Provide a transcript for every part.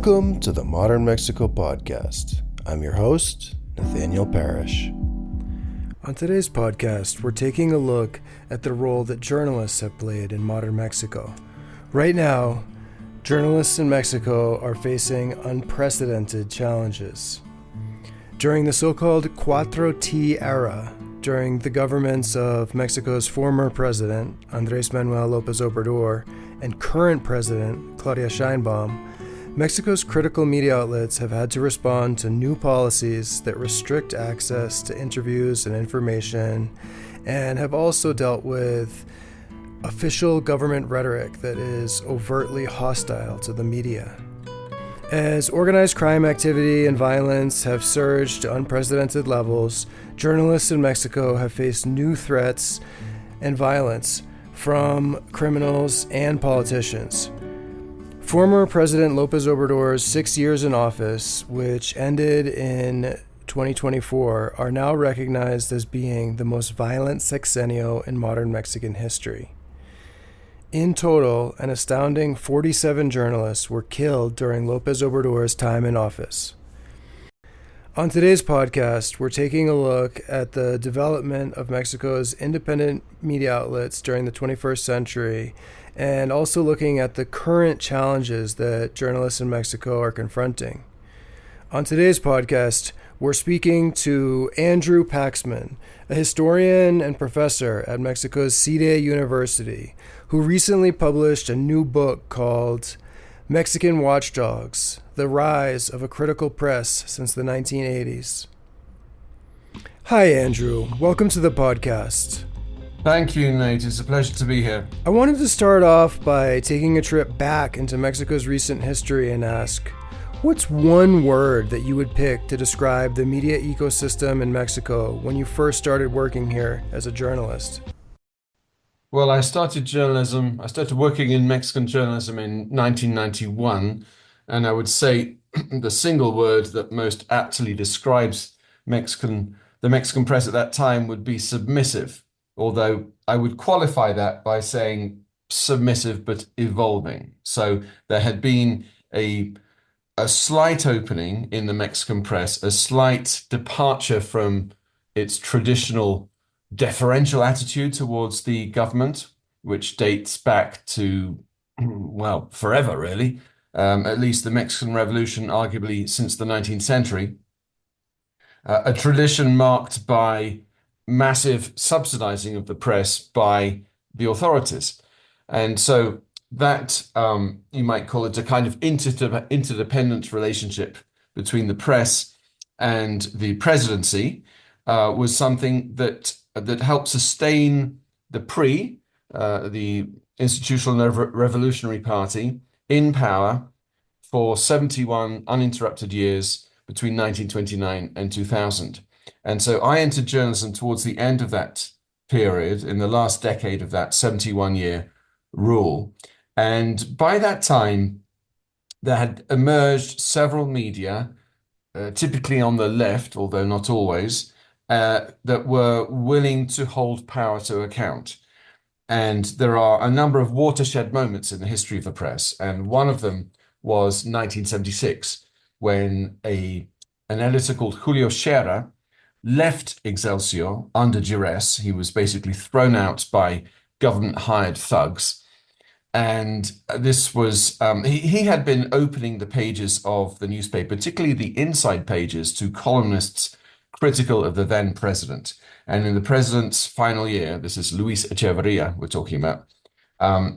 Welcome to the Modern Mexico podcast. I'm your host, Nathaniel Parish. On today's podcast, we're taking a look at the role that journalists have played in modern Mexico. Right now, journalists in Mexico are facing unprecedented challenges. During the so-called 4T era, during the governments of Mexico's former president, Manuel Lopez Obrador, and current president, Claudia Sheinbaum, Mexico's critical media outlets have had to respond to new policies that restrict access to interviews and information, and have also dealt with official government rhetoric that is overtly hostile to the media. As organized crime activity and violence have surged to unprecedented levels, journalists in Mexico have faced new threats and violence from criminals and politicians. Former President Lopez Obrador's 6 years in office, which ended in 2024, are now recognized as being the most violent sexenio in modern Mexican history. In total, an astounding 47 journalists were killed during Lopez Obrador's time in office. On today's podcast, we're taking a look at the development of Mexico's independent media outlets during the 21st century, and also looking at the current challenges that journalists in Mexico are confronting. On today's podcast, we're speaking to Andrew Paxman, a historian and professor at Mexico's CIDE University, who recently published a new book called MEXICAN WATCHDOGS: The Rise of a Critical Press Since the 1980s. Hi, Andrew. Welcome to the podcast. Thank you, Nate. It's a pleasure to be here. I wanted to start off by taking a trip back into Mexico's recent history and ask, what's one word that you would pick to describe the media ecosystem in Mexico when you first started working here as a journalist? Well, I started working in Mexican journalism in 1991, and I would say the single word that most aptly describes the Mexican press at that time would be submissive, although I would qualify that by saying submissive but evolving. So there had been a slight opening in the Mexican press, a slight departure from its traditional deferential attitude towards the government, which dates back to, well, forever, really. At least the Mexican Revolution, arguably since the 19th century. A tradition marked by massive subsidizing of the press by the authorities. And so that, you might call it a kind of interdependent relationship between the press and the presidency, was something that helped sustain the Institutional Revolutionary Party in power for 71 uninterrupted years between 1929 and 2000. And so I entered journalism towards the end of that period, in the last decade of that 71-year rule. And by that time, there had emerged several media, typically on the left, although not always, that were willing to hold power to account. And there are a number of watershed moments in the history of the press. And one of them was 1976, when an editor called Julio Scherer left Excelsior under duress. He was basically thrown out by government-hired thugs. And this was, he had been opening the pages of the newspaper, particularly the inside pages, to columnists critical of the then president. And in the president's final year, this is Luis Echeverria we're talking about,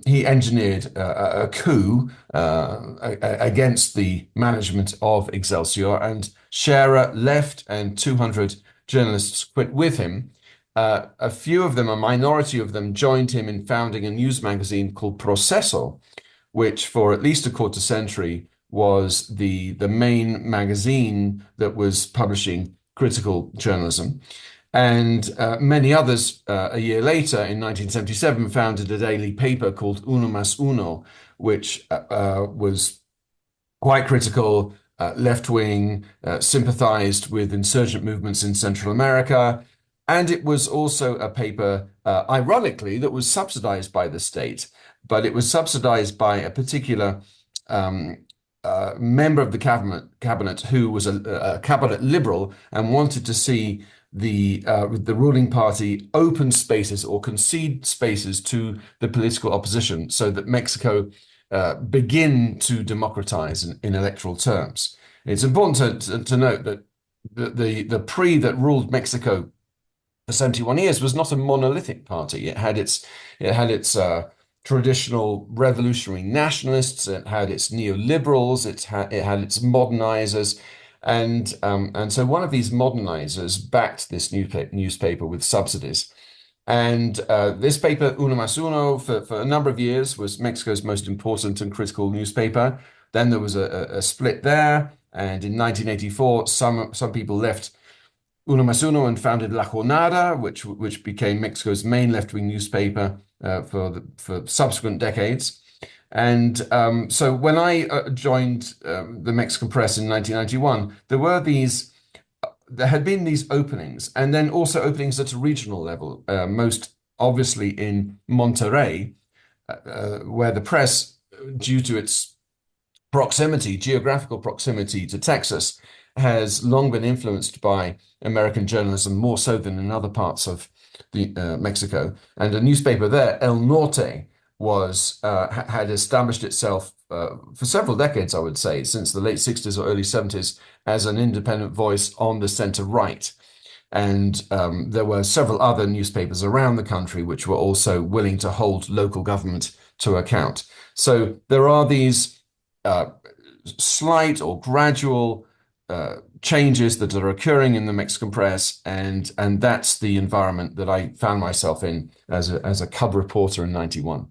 he engineered a coup against the management of Excelsior, and Scherer left and 200 journalists quit with him. A few of them, a minority of them, joined him in founding a news magazine called Proceso, which for at least a quarter century was the main magazine that was publishing critical journalism. And many others, a year later, in 1977, founded a daily paper called Uno Más Uno, which was quite critical, left-wing, sympathized with insurgent movements in Central America. And it was also a paper, ironically, that was subsidized by the state, but it was subsidized by a particular member of the cabinet who was a cabinet liberal and wanted to see the ruling party open spaces or concede spaces to the political opposition so that Mexico begin to democratize in electoral terms. It's important to note that the PRI that ruled Mexico for 71 years was not a monolithic party. It had its traditional revolutionary nationalists, it had its neoliberals, it had its modernizers, and so one of these modernizers backed this newspaper with subsidies. And this paper, Uno Más Uno, for a number of years was Mexico's most important and critical newspaper. Then there was a split there, and in 1984, some people left Uno Más Uno and founded La Jornada, which became Mexico's main left-wing newspaper for subsequent decades. And so when I joined the Mexican press in 1991, there had been these openings, and then also openings at a regional level, most obviously in Monterrey, where the press, due to its geographical proximity to Texas, has long been influenced by American journalism more so than in other parts of Mexico. And a newspaper there, El Norte, had established itself for several decades, I would say, since the late 60s or early 70s, as an independent voice on the center right. And there were several other newspapers around the country which were also willing to hold local government to account. So there are these slight or gradual changes that are occurring in the Mexican press, and that's the environment that I found myself in as a cub reporter in 91.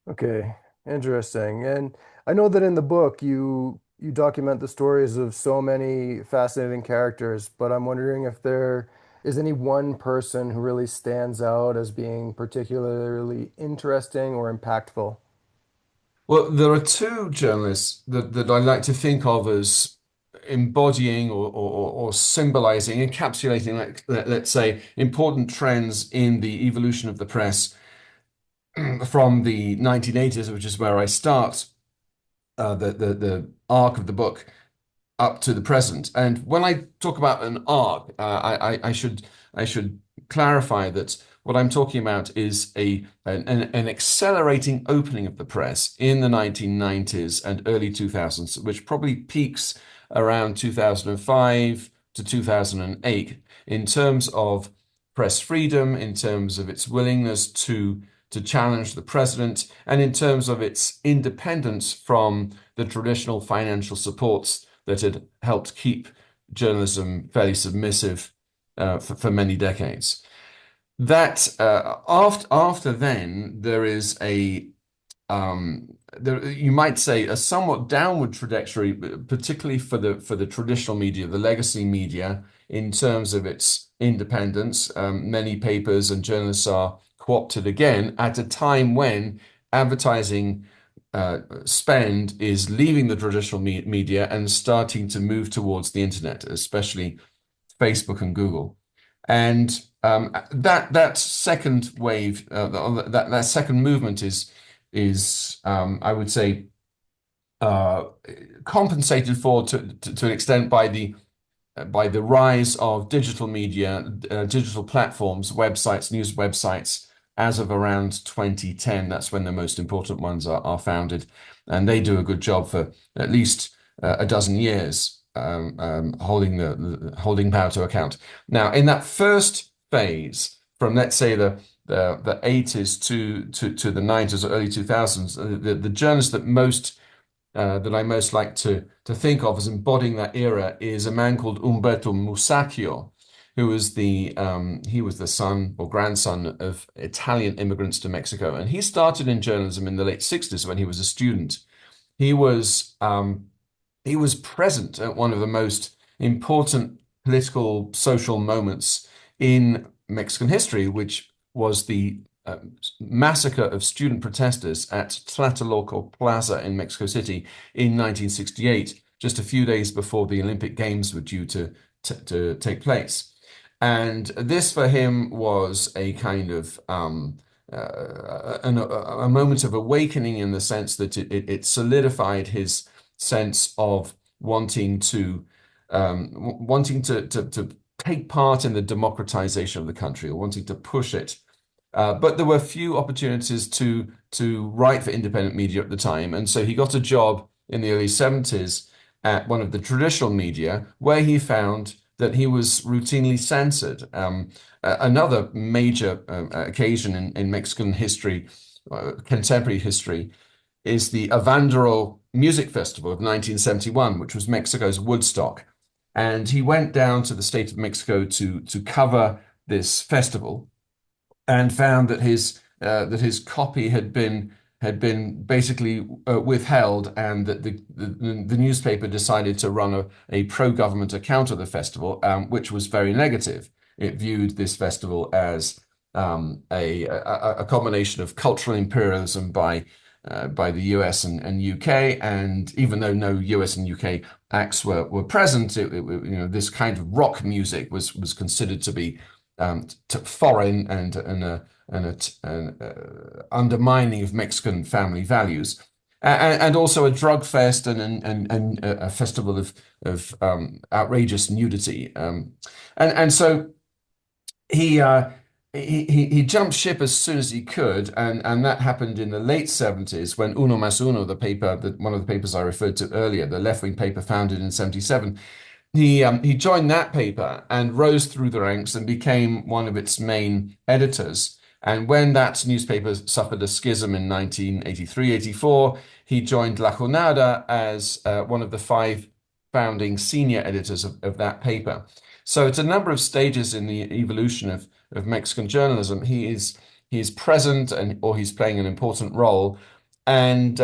Okay, interesting. And I know that in the book you document the stories of so many fascinating characters, but I'm wondering if there is any one person who really stands out as being particularly interesting or impactful. Well, there are two journalists that I like to think of as embodying or symbolizing, encapsulating, let's say, important trends in the evolution of the press from the 1980s, which is where I start the arc of the book, up to the present. And when I talk about an arc, I should clarify that what I'm talking about is an accelerating opening of the press in the 1990s and early 2000s, which probably peaks around 2005 to 2008 in terms of press freedom, in terms of its willingness to challenge the president, and in terms of its independence from the traditional financial supports that had helped keep journalism fairly submissive for many decades. That after then there is you might say a somewhat downward trajectory, particularly for the traditional media, the legacy media, in terms of its independence. Many papers and journalists are co-opted again at a time when advertising spend is leaving the traditional media and starting to move towards the internet, especially Facebook and Google. And that second wave, that second movement is I would say compensated for to an extent by the rise of digital media, digital platforms, websites, news websites, as of around 2010. That's when the most important ones are founded, and they do a good job for at least a dozen years, holding power to account. Now, in that first phase, from let's say the 80s to the 90s or early 2000s, the journalist that I most like to think of as embodying that era is a man called Umberto Musacchio, who was he was the son or grandson of Italian immigrants to Mexico, and he started in journalism in the late 60s when he was a student. He was present at one of the most important political social moments in Mexican history, which was the massacre of student protesters at Tlatelolco Plaza in Mexico City in 1968, just a few days before the Olympic Games were due to take place. And this for him was a kind of a moment of awakening in the sense that it solidified his sense of wanting to take part in the democratization of the country, or wanting to push it. But there were few opportunities to write for independent media at the time, and so he got a job in the early 70s at one of the traditional media, where he found that he was routinely censored. Another major occasion in Mexican history, contemporary history, is the Avandero Music Festival of 1971, which was Mexico's Woodstock. And he went down to the state of Mexico to cover this festival, and found that his copy had been basically withheld, and that the newspaper decided to run a pro-government account of the festival, which was very negative. It viewed this festival as a combination of cultural imperialism by the US and UK, and even though no US and UK acts were present, this kind of rock music was considered to be foreign and undermining of Mexican family values, and also a drug fest and a festival of outrageous nudity, and so he jumped ship as soon as he could, and that happened in the late 70s, when Uno Mas Uno, the paper, one of the papers I referred to earlier, the left-wing paper founded in 77. He joined that paper and rose through the ranks and became one of its main editors. And when that newspaper suffered a schism in 1983-84, he joined La Jornada as one of the 5 founding senior editors of that paper. So it's a number of stages in the evolution of Mexican journalism. He is present, or he's playing an important role. And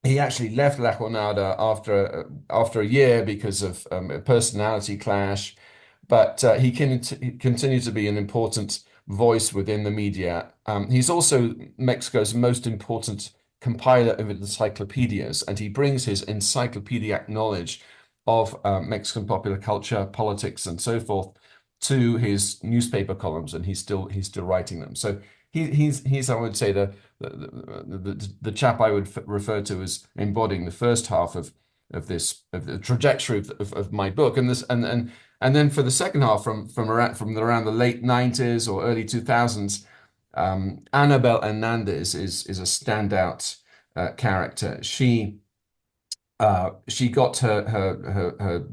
he actually left La Jornada after a year because of a personality clash, but he continued to be an important voice within the media. He's also Mexico's most important compiler of encyclopedias, and he brings his encyclopedic knowledge of Mexican popular culture, politics, and so forth to his newspaper columns, and he's still writing them. So he's I would say the chap I would refer to as embodying the first half of the trajectory of my book, and then for the second half, from around the late 90s or early 2000s, Anabel Hernandez is a standout character. She got her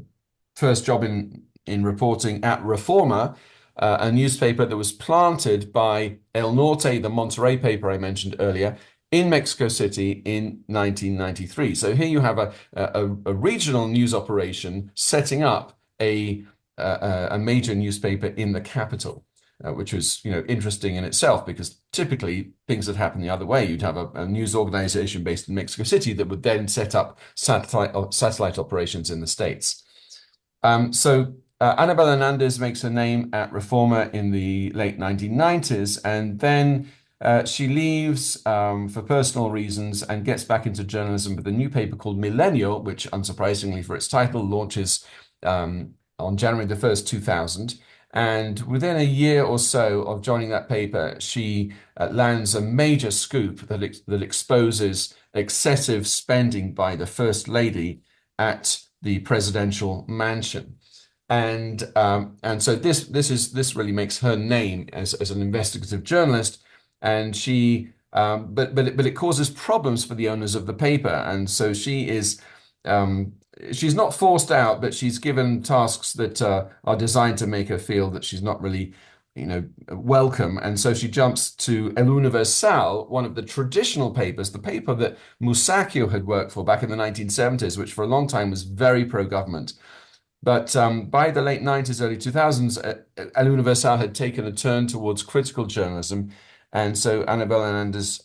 first job in reporting at Reforma, a newspaper that was planted by El Norte, the Monterrey paper I mentioned earlier, in Mexico City in 1993. So here you have a regional news operation setting up a major newspaper in the capital, which was interesting in itself, because typically things that happen the other way. You'd have a news organization based in Mexico City that would then set up satellite operations in the States. So Anabel Hernandez makes her name at Reforma in the late 1990s, and then she leaves for personal reasons and gets back into journalism with a new paper called Milenio, which, unsurprisingly for its title, launches on January the 1st, 2000. And within a year or so of joining that paper, she lands a major scoop that exposes excessive spending by the First Lady at the presidential mansion. And so this really makes her name as an investigative journalist, and she but it causes problems for the owners of the paper, and so she's not forced out, but she's given tasks that are designed to make her feel that she's not really welcome, and so she jumps to El Universal, one of the traditional papers, the paper that Musacchio had worked for back in the 1970s, which for a long time was very pro-government. But by the late 90s, early 2000s, El Universal had taken a turn towards critical journalism. And so Anabel Hernandez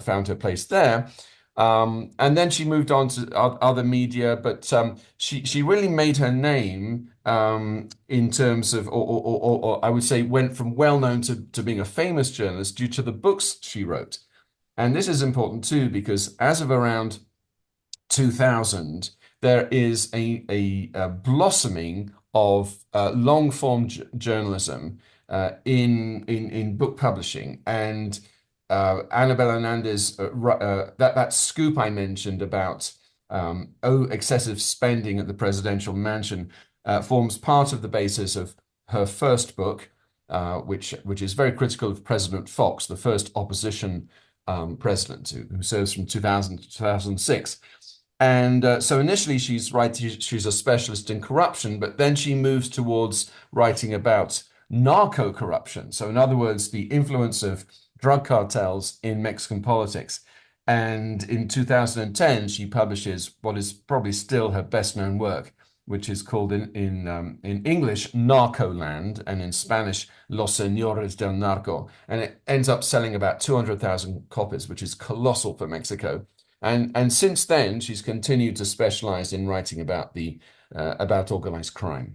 found her place there. And then she moved on to other media, but she really made her name in terms of, or I would say went from well-known to being a famous journalist due to the books she wrote. And this is important too, because as of around 2000, there is a blossoming of long form journalism in book publishing. And Annabel Hernandez, that scoop I mentioned about excessive spending at the presidential mansion forms part of the basis of her first book, which is very critical of President Fox, the first opposition president who serves from 2000 to 2006. And so initially she's a specialist in corruption, but then she moves towards writing about narco corruption. So in other words, the influence of drug cartels in Mexican politics. And in 2010, she publishes what is probably still her best known work, which is called in English Narcoland, and in Spanish Los Señores del Narco. And it ends up selling about 200,000 copies, which is colossal for Mexico. And since then, she's continued to specialize in writing about organized crime.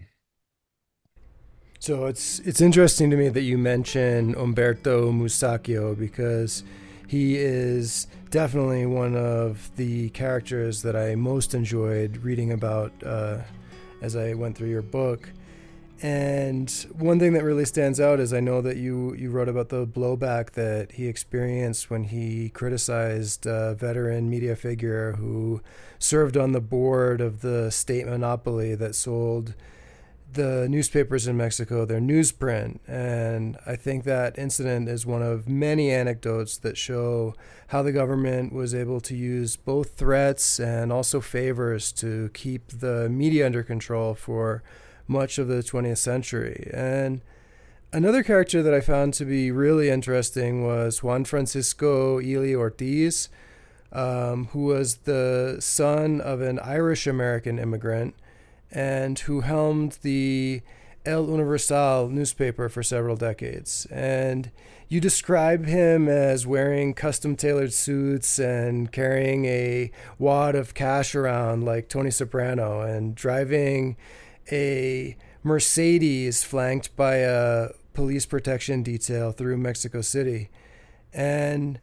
So it's interesting to me that you mention Umberto Musacchio, because he is definitely one of the characters that I most enjoyed reading about as I went through your book. And one thing that really stands out is I know that you wrote about the blowback that he experienced when he criticized a veteran media figure who served on the board of the state monopoly that sold the newspapers in Mexico their newsprint. And I think that incident is one of many anecdotes that show how the government was able to use both threats and also favors to keep the media under control for much of the 20th century. And another character that I found to be really interesting was Juan Francisco Ely Ortiz, who was the son of an Irish-American immigrant and who helmed the El Universal newspaper for several decades. And you describe him as wearing custom-tailored suits and carrying a wad of cash around like Tony Soprano, and driving a Mercedes flanked by a police protection detail through Mexico City. And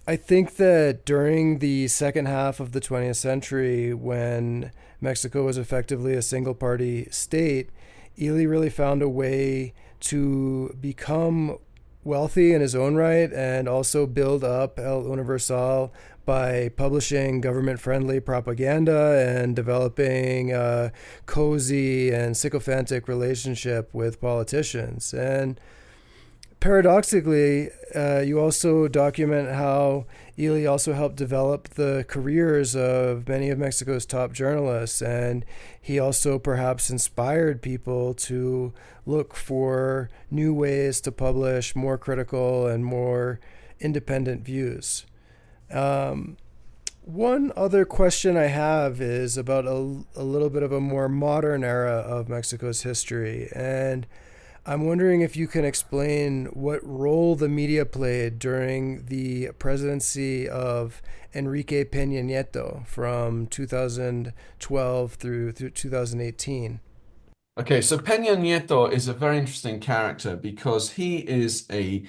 I think that during the second half of the 20th century, when Mexico was effectively a single-party state, Ely really found a way to become wealthy in his own right and also build up El Universal by publishing government-friendly propaganda and developing a cozy and sycophantic relationship with politicians. And paradoxically, you also document how Ely also helped develop the careers of many of Mexico's top journalists, and he also perhaps inspired people to look for new ways to publish more critical and more independent views. One other question I have is about a little bit of a more modern era of Mexico's history, and I'm wondering if you can explain what role the media played during the presidency of Enrique Peña Nieto from 2012 through 2018. Okay, so Peña Nieto is a very interesting character because he is a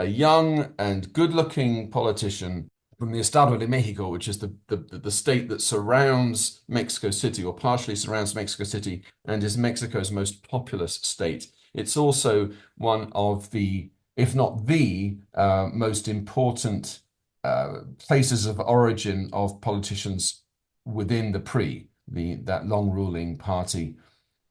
young and good-looking politician from the Estado de Mexico, which is the state that surrounds Mexico City, or partially surrounds Mexico City, and is Mexico's most populous state. It's also one of the, if not the most important places of origin of politicians within the PRI, that long-ruling party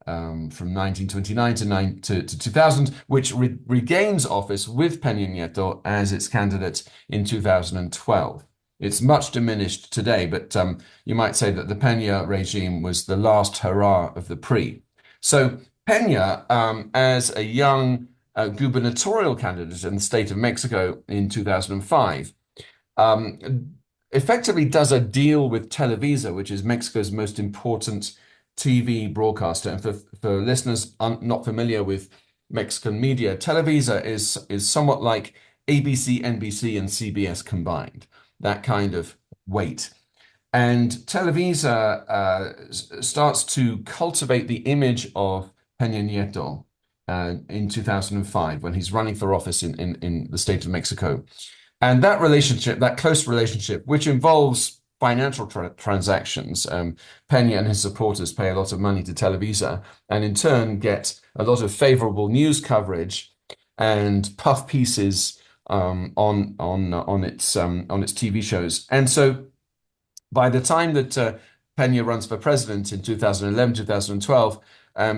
from 1929 to 2000, which regains office with Peña Nieto as its candidate in 2012. It's much diminished today, but you might say that the Peña regime was the last hurrah of the PRI. So Peña, as a young gubernatorial candidate in the state of Mexico in 2005, effectively does a deal with Televisa, which is Mexico's most important TV broadcaster. And for listeners not familiar with Mexican media, Televisa is somewhat like ABC, NBC, and CBS combined, that kind of weight. And Televisa starts to cultivate the image of Peña Nieto in 2005 when he's running for office in the state of Mexico. And that relationship, that close relationship, which involves financial transactions. Peña and his supporters pay a lot of money to Televisa, and in turn get a lot of favorable news coverage and puff pieces on its TV shows. And so by the time that Peña runs for president in 2011, 2012,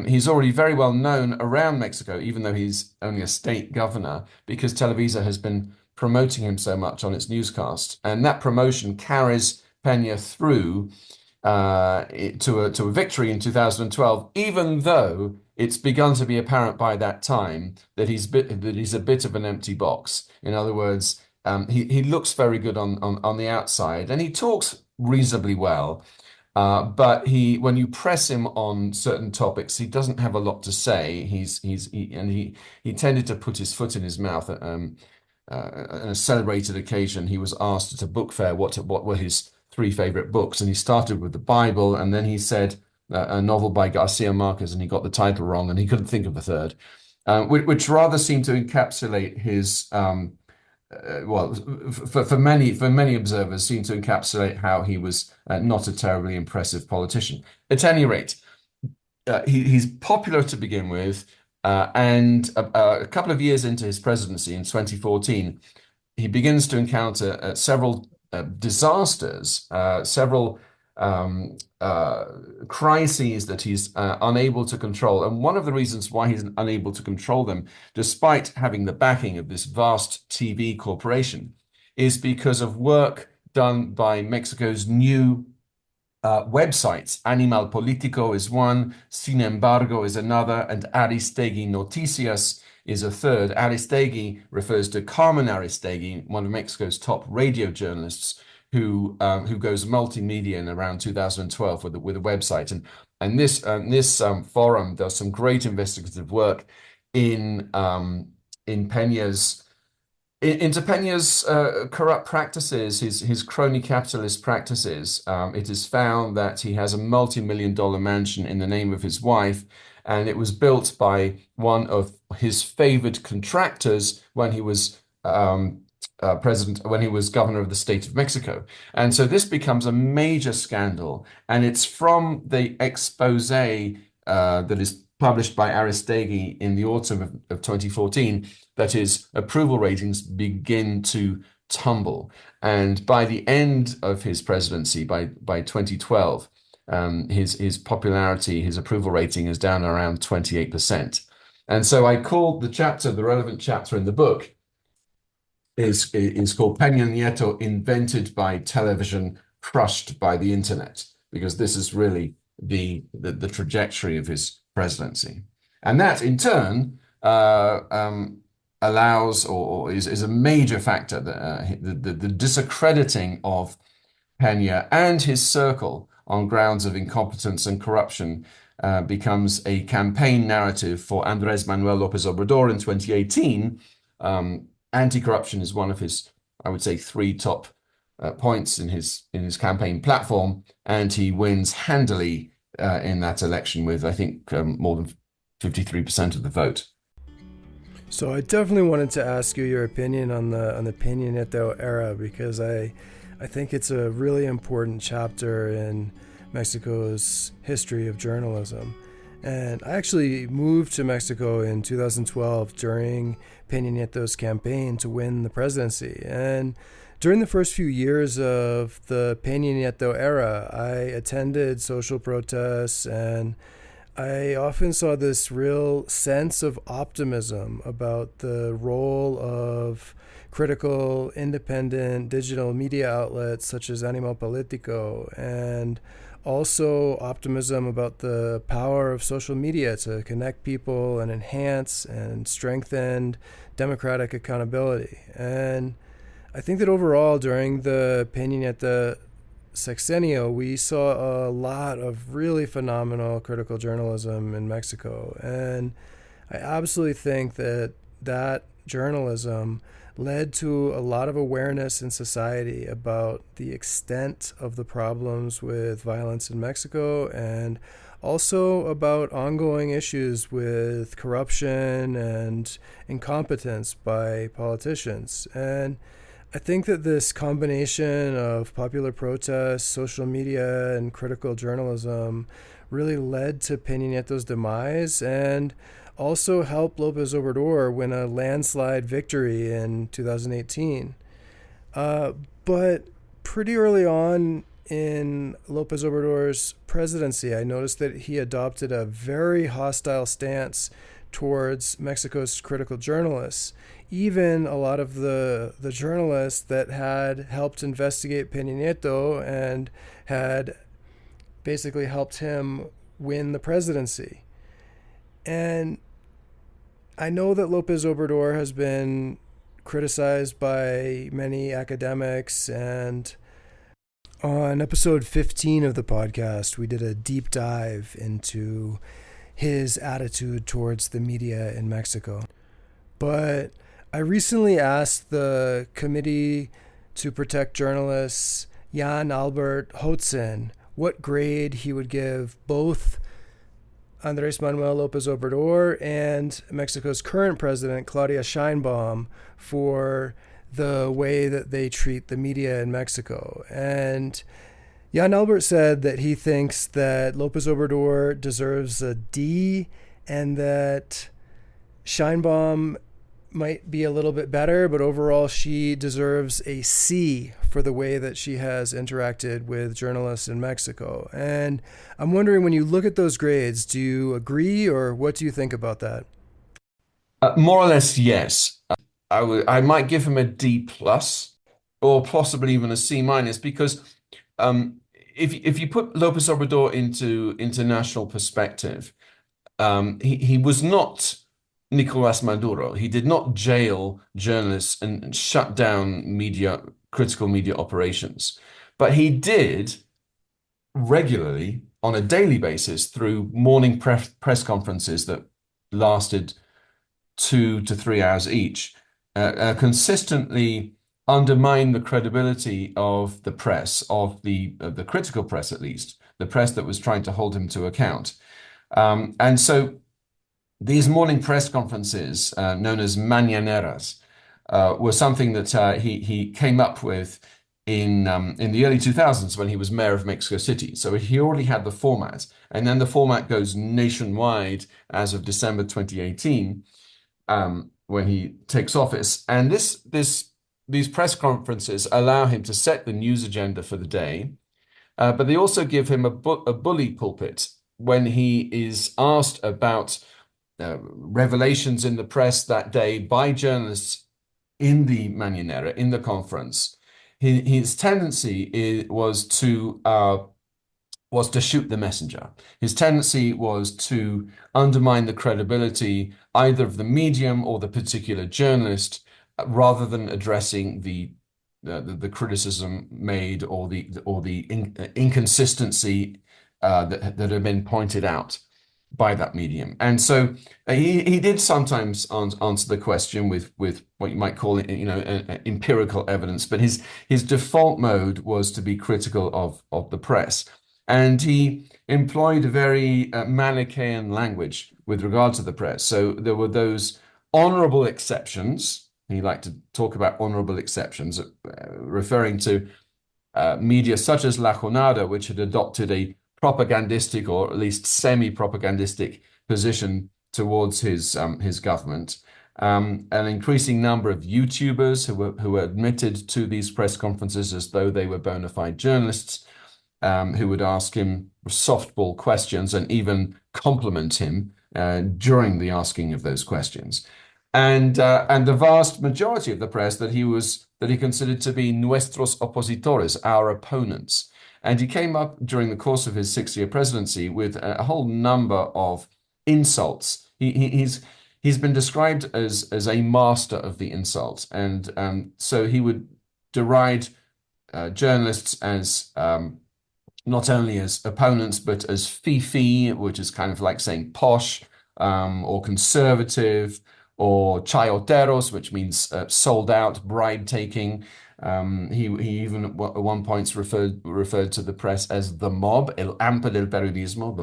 he's already very well known around Mexico, even though he's only a state governor, because Televisa has been promoting him so much on its newscast. And that promotion carries Peña through to a victory in 2012, even though it's begun to be apparent by that time that he's a bit of an empty box. In other words, he looks very good on the outside, and he talks reasonably well. But when you press him on certain topics, he doesn't have a lot to say. He tended to put his foot in his mouth. On a celebrated occasion, he was asked at a book fair what were his three favorite books, and he started with the Bible, and then he said a novel by Garcia Marquez, and he got the title wrong, and he couldn't think of a third, which rather seemed to encapsulate his for many observers, seemed to encapsulate how he was not a terribly impressive politician. At any rate, he's popular to begin with, and a couple of years into his presidency in 2014, he begins to encounter several disasters, several crises that he's unable to control. And one of the reasons why he's unable to control them, despite having the backing of this vast TV corporation, is because of work done by Mexico's new websites. Animal Político is one, Sin Embargo is another, and Aristegui Noticias is a third. Aristegui refers to Carmen Aristegui, one of Mexico's top radio journalists, who goes multimedia in around 2012 with a website, and this forum does some great investigative work into Peña's corrupt practices, his crony capitalist practices. It is found that he has a multi-million-dollar mansion in the name of his wife, and it was built by one of his favored contractors when he was when he was governor of the state of Mexico. And so this becomes a major scandal, and it's from the expose that is published by Aristegui in the autumn of 2014 that his approval ratings begin to tumble. And by the end of his presidency, by 2012, his popularity, his approval rating is down around 28%. And so I called the relevant chapter in the book, is called Peña Nieto Invented by Television, Crushed by the Internet, because this is really the trajectory of his presidency. And that in turn allows or is a major factor, the discrediting of Peña and his circle on grounds of incompetence and corruption becomes a campaign narrative for Andrés Manuel Lopez Obrador in 2018. Anti-corruption is one of his, I would say, three top points in his campaign platform, and he wins handily in that election with, I think, more than 53% of the vote. So I definitely wanted to ask you your opinion on the Peña Nieto era, because I think it's a really important chapter in Mexico's history of journalism. And I actually moved to Mexico in 2012 during Peña Nieto's campaign to win the presidency. And during the first few years of the Peña Nieto era, I attended social protests, and I often saw this real sense of optimism about the role of critical, independent digital media outlets such as Animal Político, and also optimism about the power of social media to connect people and enhance and strengthen democratic accountability. And I think that overall, during the Peña Nieto sexenio, we saw a lot of really phenomenal critical journalism in Mexico. And I absolutely think that that journalism led to a lot of awareness in society about the extent of the problems with violence in Mexico, and also about ongoing issues with corruption and incompetence by politicians. And I think that this combination of popular protests, social media, and critical journalism really led to Peña Nieto's demise and also helped Lopez Obrador win a landslide victory in 2018. But pretty early on in Lopez Obrador's presidency, I noticed that he adopted a very hostile stance towards Mexico's critical journalists. Even a lot of the journalists that had helped investigate Peña Nieto and had basically helped him win the presidency. And I know that Lopez Obrador has been criticized by many academics, and on episode 15 of the podcast, we did a deep dive into his attitude towards the media in Mexico. But I recently asked the Committee to Protect Journalists, Jan Albert Hotzen, what grade he would give both Andres Manuel Lopez Obrador and Mexico's current president, Claudia Sheinbaum, for the way that they treat the media in Mexico. And Jan Albert said that he thinks that Lopez Obrador deserves a D and that Sheinbaum might be a little bit better, but overall she deserves a C for the way that she has interacted with journalists in Mexico. And I'm wondering, when you look at those grades, do you agree, or what do you think about that? More or less, yes. I might give him a D plus, or possibly even a C minus, because if you put Lopez Obrador into international perspective, he was not Nicolas Maduro. He did not jail journalists and shut down critical media operations, but he did regularly, on a daily basis, through morning press conferences that lasted 2 to 3 hours each, consistently undermine the credibility of the press, of the critical press at least, the press that was trying to hold him to account. And so these morning press conferences, known as mañaneras, were something that he came up with in the early 2000s when he was mayor of Mexico City. So he already had the format, and then the format goes nationwide as of December 2018, when he takes office. And these press conferences allow him to set the news agenda for the day, but they also give him a bully pulpit when he is asked about revelations in the press that day by journalists in the Mañanera, in the conference. His tendency was to shoot the messenger. His tendency was to undermine the credibility either of the medium or the particular journalist, rather than addressing the criticism made or the inconsistency that had been pointed out by that medium. And so he did sometimes answer the question with what you might call, empirical evidence, but his default mode was to be critical of the press. And he employed a very Manichaean language with regard to the press. So there were those honorable exceptions. He liked to talk about honorable exceptions, referring to media such as La Jornada, which had adopted a propagandistic, or at least semi-propagandistic, position towards his government. An increasing number of YouTubers who were admitted to these press conferences as though they were bona fide journalists, who would ask him softball questions and even compliment him during the asking of those questions. And the vast majority of the press that he considered to be nuestros opositores, our opponents. And he came up during the course of his 6-year presidency with a whole number of insults. He's been described as a master of the insult. And so he would deride journalists as not only as opponents, but as fifi, which is kind of like saying posh, or conservative, or chayoteros, which means sold out, bribe taking. He even at one point referred to the press as the mob, el hampa del periodismo,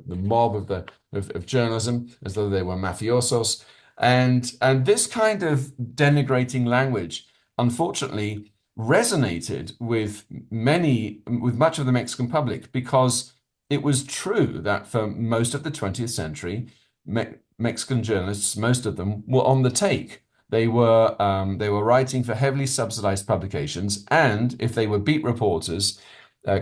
the mob of journalism, as though they were mafiosos, and this kind of denigrating language unfortunately resonated with much of the Mexican public, because it was true that for most of the 20th century, Mexican journalists, most of them, were on the take. They were writing for heavily subsidized publications, and if they were beat reporters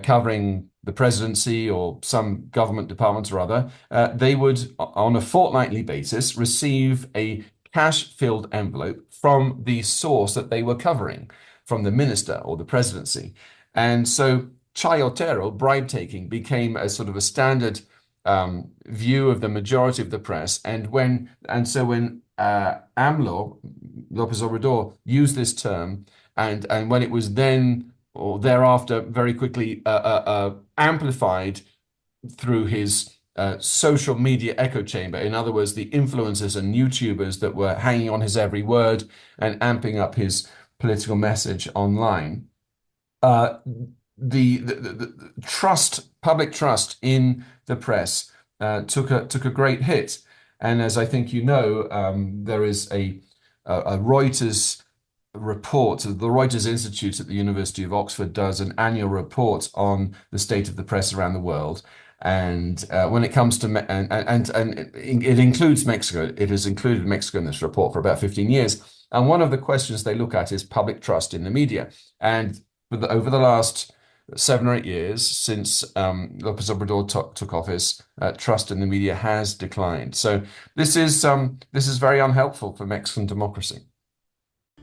covering the presidency or some government department or other, they would, on a fortnightly basis, receive a cash-filled envelope from the source that they were covering, from the minister or the presidency. And so chayotero, bribe taking, became a sort of a standard view of the majority of the press. And so when AMLO, Lopez Obrador, used this term, and when it was then or thereafter very quickly amplified through his social media echo chamber. In other words, the influencers and YouTubers that were hanging on his every word and amping up his political message online. The public trust in the press took a great hit. And as I think you know, there is a Reuters report. The Reuters Institute at the University of Oxford does an annual report on the state of the press around the world. And when it comes to and it includes Mexico, it has included Mexico in this report for about 15 years. And one of the questions they look at is public trust in the media. And over the last 7 or 8 years since Lopez Obrador took office, trust in the media has declined. So this is very unhelpful for Mexican democracy.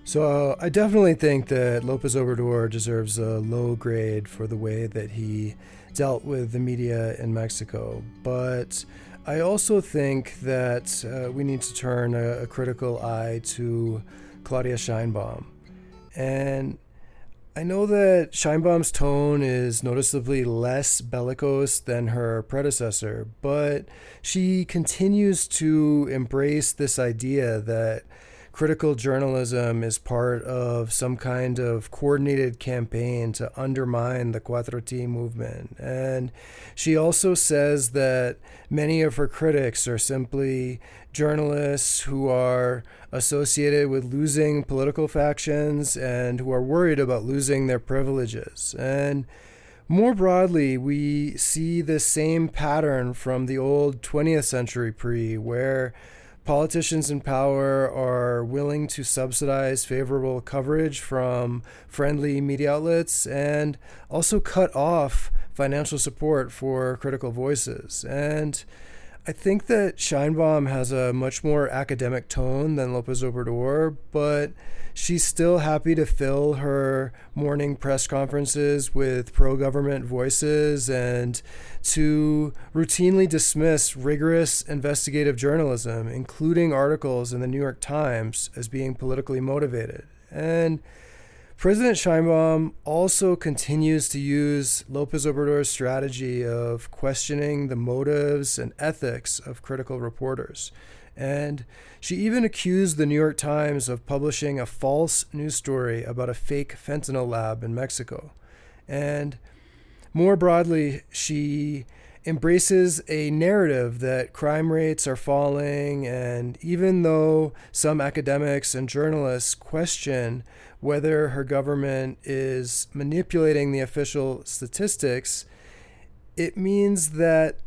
So I definitely think that Lopez Obrador deserves a low grade for the way that he dealt with the media in Mexico. But I also think that we need to turn a critical eye to Claudia Sheinbaum. And I know that Scheinbaum's tone is noticeably less bellicose than her predecessor, but she continues to embrace this idea that critical journalism is part of some kind of coordinated campaign to undermine the 4T movement. And she also says that many of her critics are simply journalists who are associated with losing political factions and who are worried about losing their privileges. And more broadly, we see this same pattern from the old 20th century where politicians in power are willing to subsidize favorable coverage from friendly media outlets and also cut off financial support for critical voices. And I think that Sheinbaum has a much more academic tone than Lopez Obrador, but she's still happy to fill her morning press conferences with pro-government voices and to routinely dismiss rigorous investigative journalism, including articles in the New York Times, as being politically motivated. And President Sheinbaum also continues to use Lopez Obrador's strategy of questioning the motives and ethics of critical reporters. And she even accused the New York Times of publishing a false news story about a fake fentanyl lab in Mexico. And more broadly, she embraces a narrative that crime rates are falling, and even though some academics and journalists question whether her government is manipulating the official statistics, it means that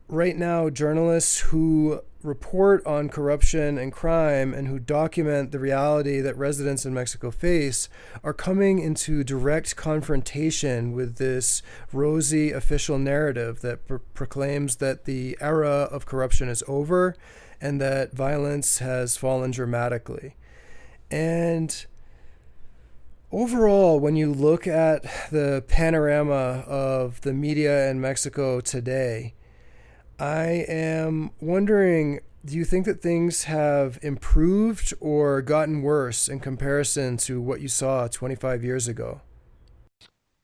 right now journalists who report on corruption and crime and who document the reality that residents in Mexico face are coming into direct confrontation with this rosy official narrative that proclaims that the era of corruption is over and that violence has fallen dramatically. And overall, when you look at the panorama of the media in Mexico today, I am wondering, do you think that things have improved or gotten worse in comparison to what you saw 25 years ago?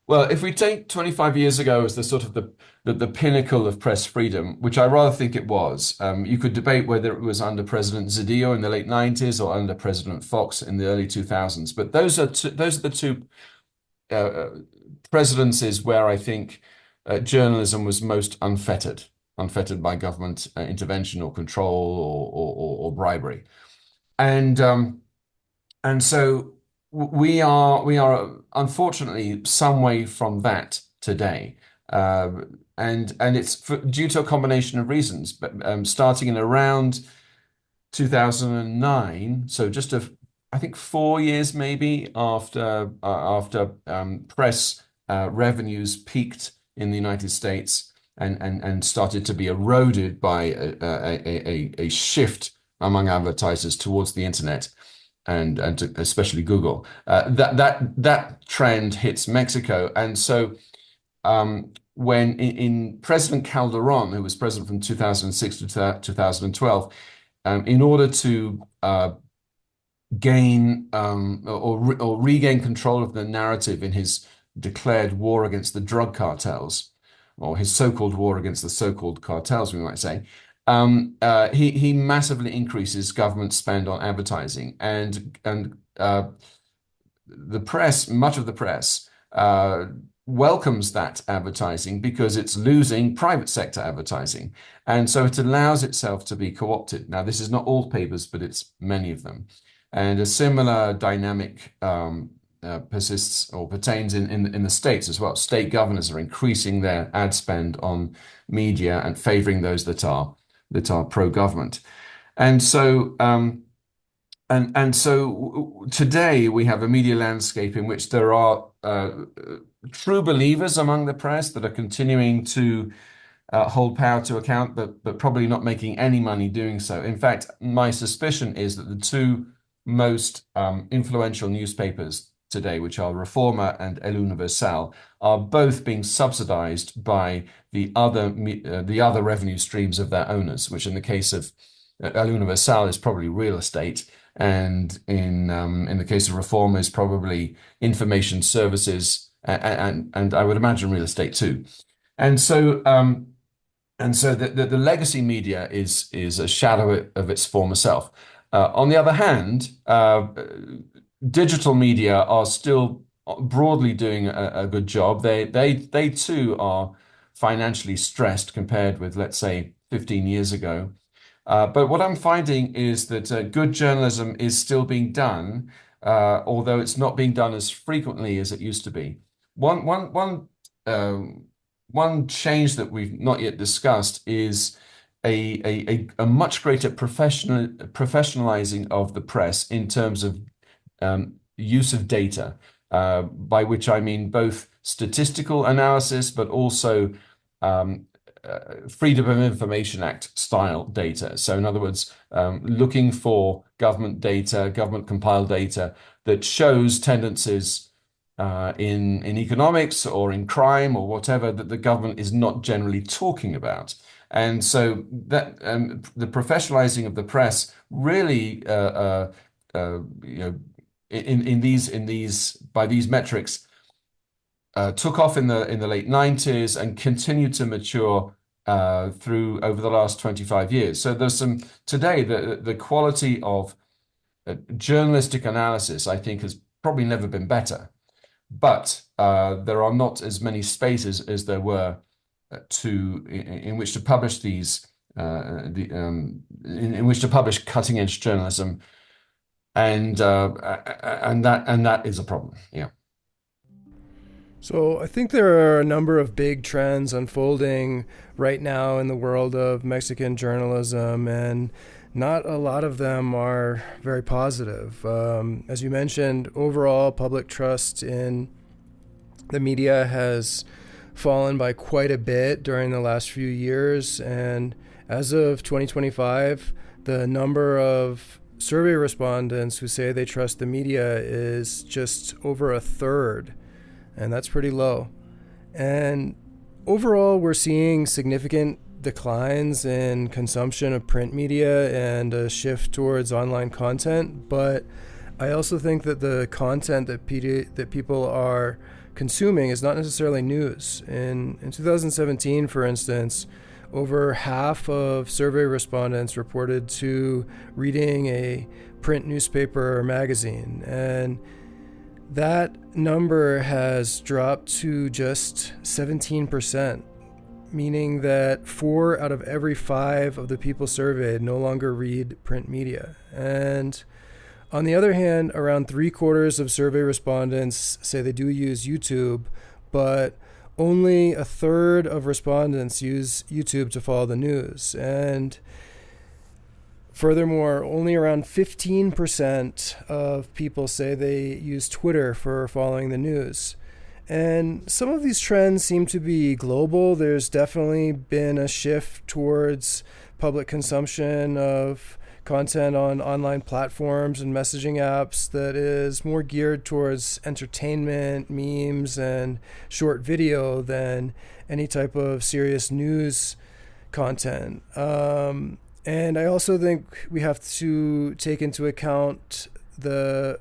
Well, if we take 25 years ago as the sort of the pinnacle of press freedom, which I rather think it was, you could debate whether it was under President Zedillo in the late 90s or under President Fox in the early 2000s. But those are the two presidencies where I think journalism was most unfettered by government intervention or control or bribery. And so we are unfortunately some way from that today, and it's due to a combination of reasons. But starting in around 2009, so I think 4 years maybe after press revenues peaked in the United States and started to be eroded by a shift among advertisers towards the internet and especially Google. That trend hits Mexico, and so when in President Calderon, who was president from 2006 to 2012, in order to gain or regain control of the narrative in his declared war against the drug cartels, or his so-called war against the so-called cartels, we might say, he massively increases government spend on advertising, and the press, much of the press, welcomes that advertising because it's losing private sector advertising, and so it allows itself to be co-opted. Now, this is not all papers, but it's many of them, and a similar dynamic persists or pertains in the states as well. State governors are increasing their ad spend on media and favoring those that are pro-government. And so today we have a media landscape in which there are true believers among the press that are continuing to hold power to account, but probably not making any money doing so. In fact, my suspicion is that the two most influential newspapers today, which are Reforma and El Universal, are both being subsidized by the other revenue streams of their owners, which in the case of El Universal is probably real estate, and in the case of Reforma is probably information services, and I would imagine real estate too. And so the legacy media is a shadow of its former self. On the other hand, digital media are still broadly doing a good job. They too are financially stressed compared with, let's say, 15 years ago. But what I'm finding is that good journalism is still being done, although it's not being done as frequently as it used to be. One change that we've not yet discussed is a much greater professionalizing of the press in terms of use of data, by which I mean both statistical analysis, but also Freedom of Information Act style data. So in other words, looking for government data, government compiled data that shows tendencies in economics or in crime or whatever that the government is not generally talking about. And so that the professionalizing of the press really, in these by these metrics, took off in the late 90s and continued to mature through over the last 25 years. So there's some today the quality of journalistic analysis, I think, has probably never been better. But there are not as many spaces as there were in which to publish these in which to publish cutting edge journalism, and that is a problem. Yeah. So I think there are a number of big trends unfolding right now in the world of Mexican journalism, and not a lot of them are very positive. As you mentioned, overall public trust in the media has fallen by quite a bit during the last few years, and as of 2025, the number of survey respondents who say they trust the media is just over a third, and that's pretty low. And overall, we're seeing significant declines in consumption of print media and a shift towards online content, but I also think that the content that people are consuming is not necessarily news. In 2017, for instance, over half of survey respondents reported to reading a print newspaper or magazine, and that number has dropped to just 17%, meaning that 4 out of every 5 of the people surveyed no longer read print media. And On the other hand, around 3/4 of survey respondents say they do use YouTube, but only 1/3 of respondents use YouTube to follow the news. And furthermore, only around 15% of people say they use Twitter for following the news. And some of these trends seem to be global. There's definitely been a shift towards public consumption of content on online platforms and messaging apps that is more geared towards entertainment, memes, and short video than any type of serious news content. And I also think we have to take into account the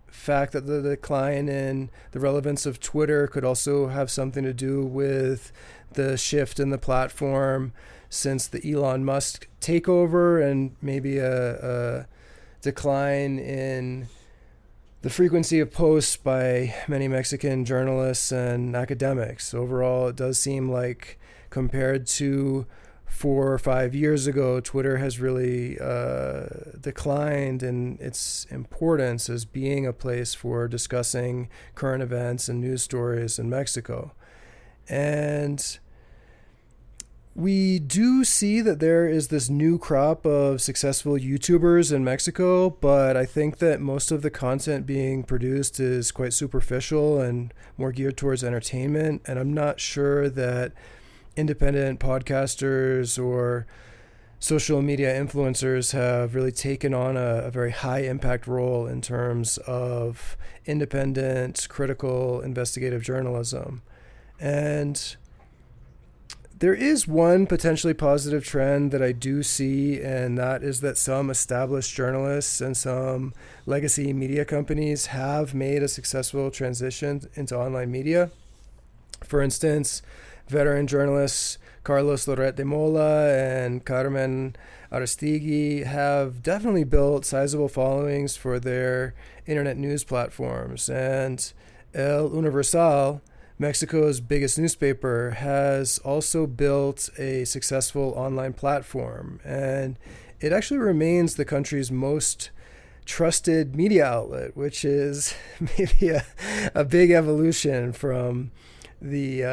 fact that the decline in the relevance of Twitter could also have something to do with the shift in the platform since the Elon Musk takeover, and maybe a decline in the frequency of posts by many Mexican journalists and academics. Overall, it does seem like compared to 4 or 5 years ago, Twitter has really declined in its importance as being a place for discussing current events and news stories in Mexico. And we do see that there is this new crop of successful YouTubers in Mexico, but I think that most of the content being produced is quite superficial and more geared towards entertainment. And I'm not sure that independent podcasters or social media influencers have really taken on a very high impact role in terms of independent, critical, investigative journalism. And there is one potentially positive trend that I do see, and that is that some established journalists and some legacy media companies have made a successful transition into online media. For instance, veteran journalists Carlos Loret de Mola and Carmen Aristigui have definitely built sizable followings for their internet news platforms. And El Universal, Mexico's biggest newspaper, has also built a successful online platform. And it actually remains the country's most trusted media outlet, which is maybe a big evolution from the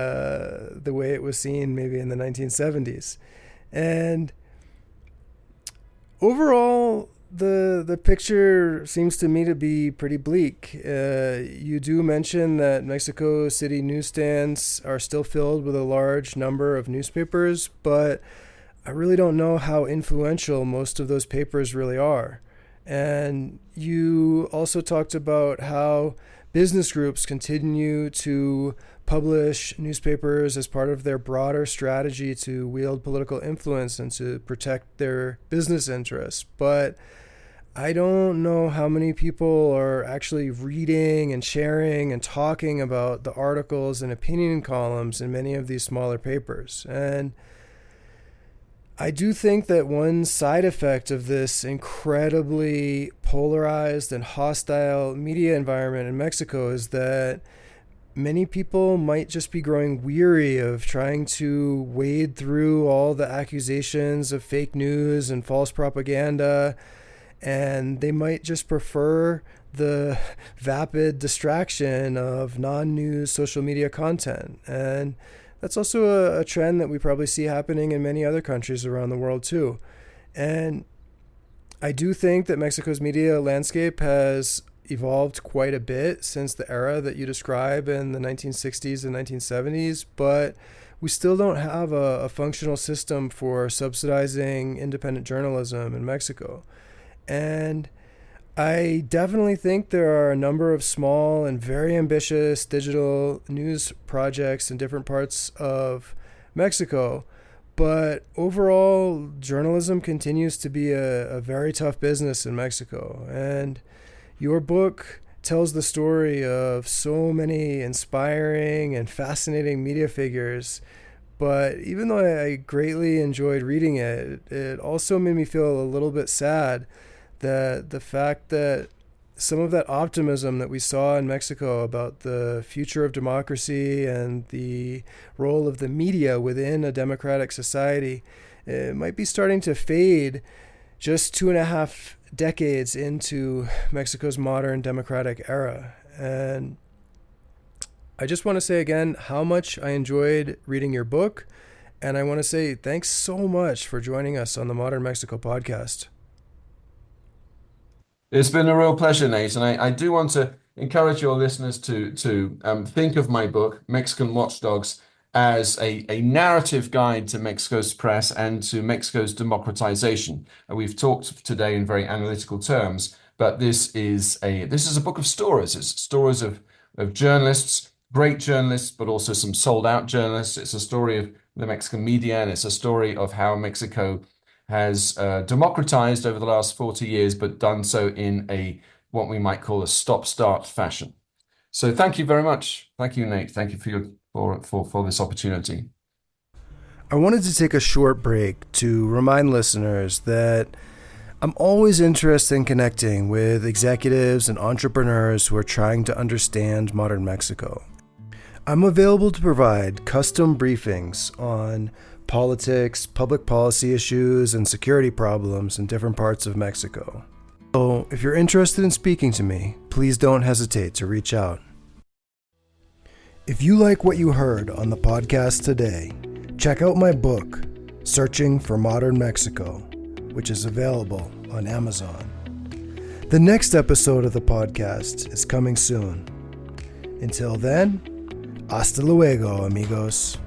way it was seen maybe in the 1970s. And overall, the picture seems to me to be pretty bleak. You do mention that Mexico City newsstands are still filled with a large number of newspapers, but I really don't know how influential most of those papers really are. And you also talked about how business groups continue to publish newspapers as part of their broader strategy to wield political influence and to protect their business interests. But I don't know how many people are actually reading and sharing and talking about the articles and opinion columns in many of these smaller papers. And I do think that one side effect of this incredibly polarized and hostile media environment in Mexico is that many people might just be growing weary of trying to wade through all the accusations of fake news and false propaganda, and they might just prefer the vapid distraction of non-news social media content. And that's also a trend that we probably see happening in many other countries around the world too. And I do think that Mexico's media landscape has evolved quite a bit since the era that you describe in the 1960s and 1970s, but we still don't have a functional system for subsidizing independent journalism in Mexico. And I definitely think there are a number of small and very ambitious digital news projects in different parts of Mexico, but overall, journalism continues to be a very tough business in Mexico. And your book tells the story of so many inspiring and fascinating media figures, but even though I greatly enjoyed reading it, it also made me feel a little bit sad that the fact that some of that optimism that we saw in Mexico about the future of democracy and the role of the media within a democratic society, it might be starting to fade just 2.5 decades into Mexico's modern democratic era. And I just want to say again how much I enjoyed reading your book. And I want to say thanks so much for joining us on the Modern Mexico podcast. It's been a real pleasure, Nate. And I do want to encourage your listeners to think of my book, Mexican Watchdogs, as a narrative guide to Mexico's press and to Mexico's democratization. We've talked today in very analytical terms, but this is a book of stories. It's stories of journalists, great journalists, but also some sold out journalists. It's a story of the Mexican media, and it's a story of how Mexico has democratized over the last 40 years, but done so in what we might call a stop-start fashion. So thank you very much. Thank you, Nate. Thank you for this opportunity. I wanted to take a short break to remind listeners that I'm always interested in connecting with executives and entrepreneurs who are trying to understand modern Mexico. I'm available to provide custom briefings on politics, public policy issues, and security problems in different parts of Mexico. So if you're interested in speaking to me, please don't hesitate to reach out. If you like what you heard on the podcast today, check out my book, Searching for Modern Mexico, which is available on Amazon. The next episode of the podcast is coming soon. Until then, hasta luego, amigos.